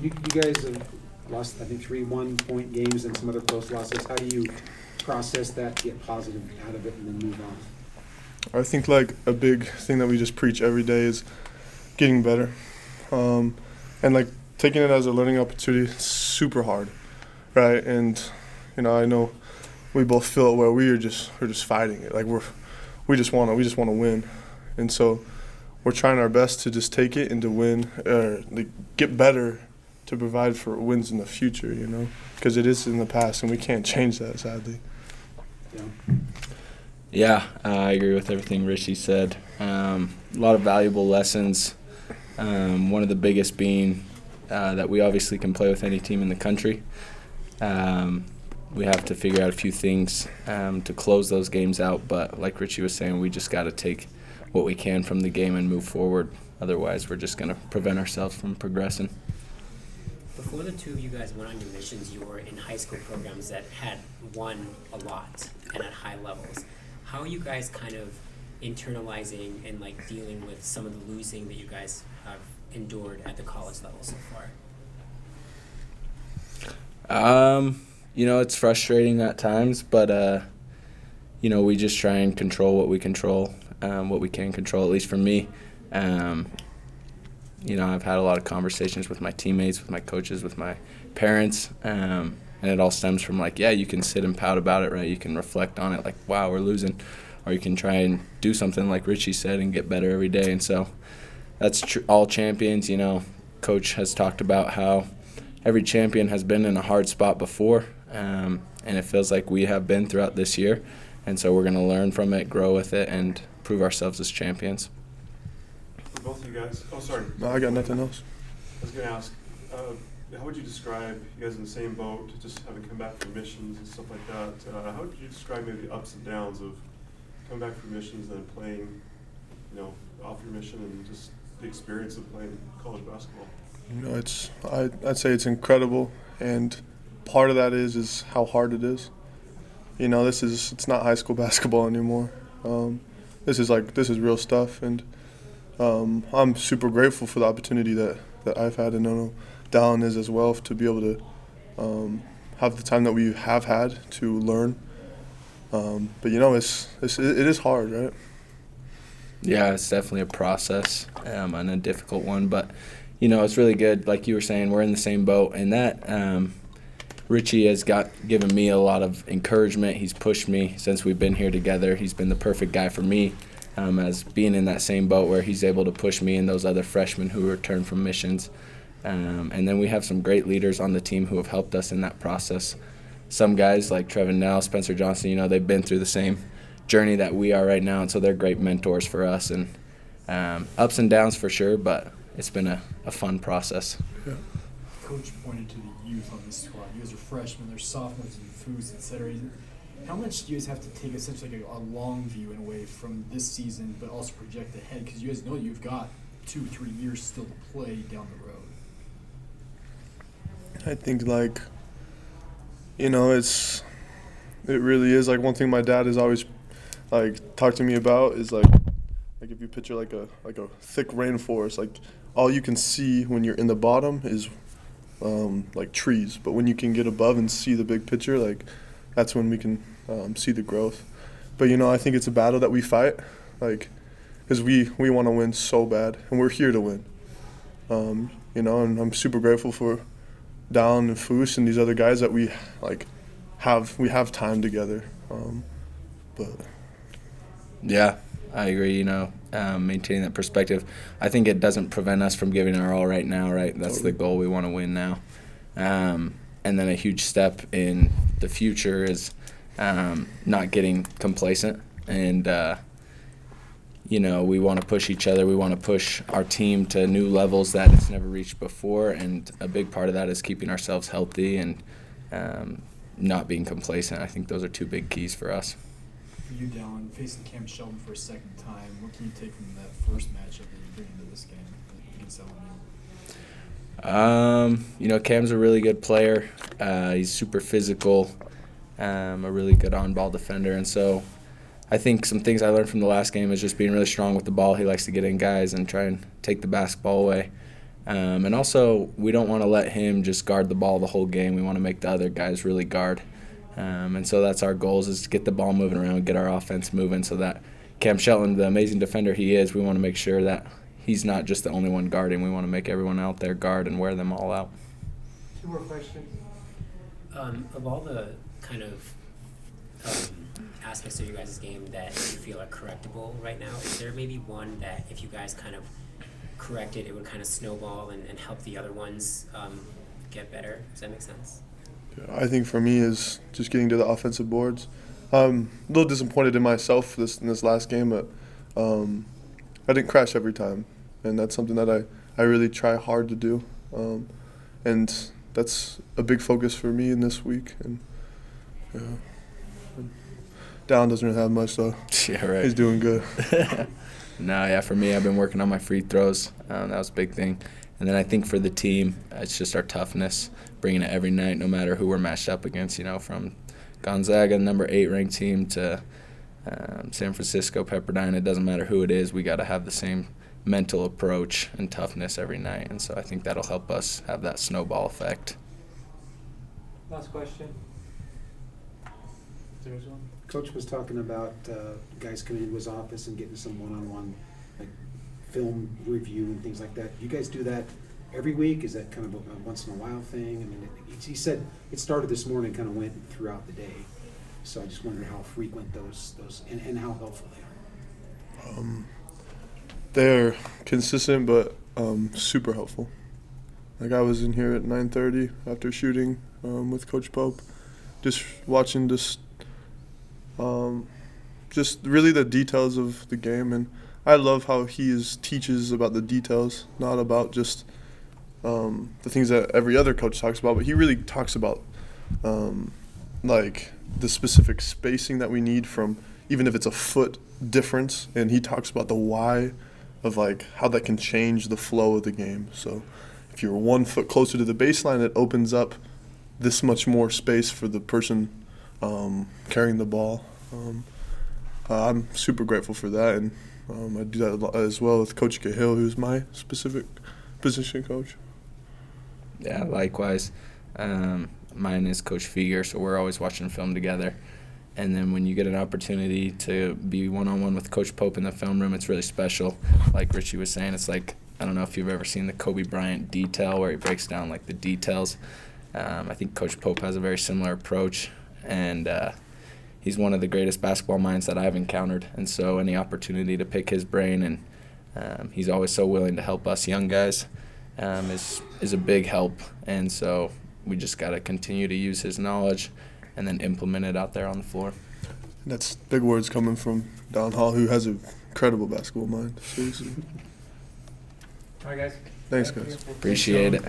You guys have lost, I think, 3 one-point games and some other close losses. How do you process that, get positive out of it, and then move on? I think like a big thing that we just preach every day is getting better, and like taking it as a learning opportunity. It's super hard, right? And I know we both feel it where we're just fighting it. Like we just want to win, and so we're trying our best to just take it and to win, like get better to provide for wins in the future. Because it is in the past and we can't change that, sadly. Yeah, I agree with everything Richie said. A lot of valuable lessons. One of the biggest being that we obviously can play with any team in the country. We have to figure out a few things to close those games out, but like Richie was saying, we just got to take what we can from the game and move forward. Otherwise, we're just going to prevent ourselves from progressing. Before the two of you guys went on your missions, you were in high school programs that had won a lot and at high levels. How are you guys kind of internalizing and like dealing with some of the losing that you guys have endured at the college level so far? It's frustrating at times, but we just try and control what we control, what we can control, at least for me. I've had a lot of conversations with my teammates, with my coaches, with my parents, and it all stems from you can sit and pout about it, right? You can reflect on it like, wow, we're losing, or you can try and do something like Richie said and get better every day. And so that's all champions. Coach has talked about how every champion has been in a hard spot before, and it feels like we have been throughout this year. And so we're going to learn from it, grow with it, and prove ourselves as champions. For both of you guys, sorry. No, I got nothing else. I was going to ask, how would you describe, you guys in the same boat, just having come back from missions and stuff like that, how would you describe maybe the ups and downs of coming back from missions and then playing, off your mission and just the experience of playing college basketball? I'd say it's incredible, and part of that is how hard it is. It's not high school basketball anymore. This is real stuff, and I'm super grateful for the opportunity that I've had, and I know Dallin is as well, to be able to have the time that we have had to learn. But it is hard, right? Yeah, it's definitely a process and a difficult one, but it's really good. Like you were saying, we're in the same boat, and that Richie has given me a lot of encouragement. He's pushed me since we've been here together. He's been the perfect guy for me, as being in that same boat where he's able to push me and those other freshmen who returned from missions. And then we have some great leaders on the team who have helped us in that process. Some guys like Trevin Nell, Spencer Johnson, they've been through the same journey that we are right now, and so they're great mentors for us. And ups and downs for sure, but it's been a fun process. Yeah. Coach pointed to the youth on this squad. You guys are freshmen, there's sophomores and foods, etc. How much do you guys have to take essentially a long view in a way from this season, but also project ahead? Because you guys know you've got 2-3 years still to play down the road. I think it really is one thing my dad has always talked to me about is if you picture like a thick rainforest, all you can see when you're in the bottom is trees, but when you can get above and see the big picture, that's when we can see the growth. But I think it's a battle that we fight, because we want to win so bad, and we're here to win. And I'm super grateful for Dallin and Foose and these other guys that we have time together. But yeah, I agree. Maintaining that perspective, I think it doesn't prevent us from giving our all right now. Right, that's the goal. We want to win now. And then a huge step in the future is not getting complacent, and we want to push each other. We want to push our team to new levels that it's never reached before, and a big part of that is keeping ourselves healthy and not being complacent. I think those are two big keys for us. For you, Dallin, facing Cam Shelton for a second time, what can you take from that first matchup that you bring into this game against LMU? Cam's a really good player. He's super physical, a really good on-ball defender, and so I think some things I learned from the last game is just being really strong with the ball. He likes to get in guys and try and take the basketball away. And also, we don't want to let him just guard the ball the whole game. We want to make the other guys really guard. And so that's our goals, is to get the ball moving around, get our offense moving, so that Cam Shelton, the amazing defender he is, we want to make sure that he's not just the only one guarding. We want to make everyone out there guard and wear them all out. 2 more questions. Of all the kind of aspects of you guys' game that you feel are correctable right now, is there maybe one that if you guys kind of corrected, it would kind of snowball and help the other ones get better? Does that make sense? Yeah, I think for me is just getting to the offensive boards. I'm a little disappointed in myself in this last game, but I didn't crash every time, and that's something that I really try hard to do, and that's a big focus for me in this week. And yeah, Dallin doesn't really have much, so Yeah, right. he's doing good. No, yeah, for me, I've been working on my free throws. That was a big thing. And then I think for the team, it's just our toughness, bringing it every night, no matter who we're matched up against, from Gonzaga, number 8 ranked team, to San Francisco, Pepperdine. It doesn't matter who it is. We got to have the same mental approach and toughness every night. And so I think that'll help us have that snowball effect. Last question. There's one. Coach was talking about guys coming into his office and getting some one-on-one like film review and things like that. You guys do that every week? Is that kind of a once in a while thing? I mean, he said it started this morning, kind of went throughout the day. So I just wondered how frequent those and how helpful they are. They're consistent, but super helpful. Like, I was in here at 9:30 after shooting with Coach Pope, just watching just really the details of the game. And I love how he teaches about the details, not about just the things that every other coach talks about, but he really talks about like the specific spacing that we need, from even if it's a foot difference, and he talks about the why of like how that can change the flow of the game. So if you're 1 foot closer to the baseline, it opens up this much more space for the person carrying the ball. I'm super grateful for that, and I do that a lot as well with Coach Cahill, who's my specific position coach. Yeah, likewise. Mine is Coach Feger, so we're always watching film together. And then when you get an opportunity to be one-on-one with Coach Pope in the film room, it's really special. Like Richie was saying, it's like, I don't know if you've ever seen the Kobe Bryant detail where he breaks down like the details. I think Coach Pope has a very similar approach, and he's one of the greatest basketball minds that I've encountered. And so any opportunity to pick his brain, and he's always so willing to help us young guys, is a big help. And so we just got to continue to use his knowledge and then implement it out there on the floor. And that's big words coming from Don Hall, who has an incredible basketball mind. Seriously. All right, guys. Thanks, Thank guys. you. Appreciate it.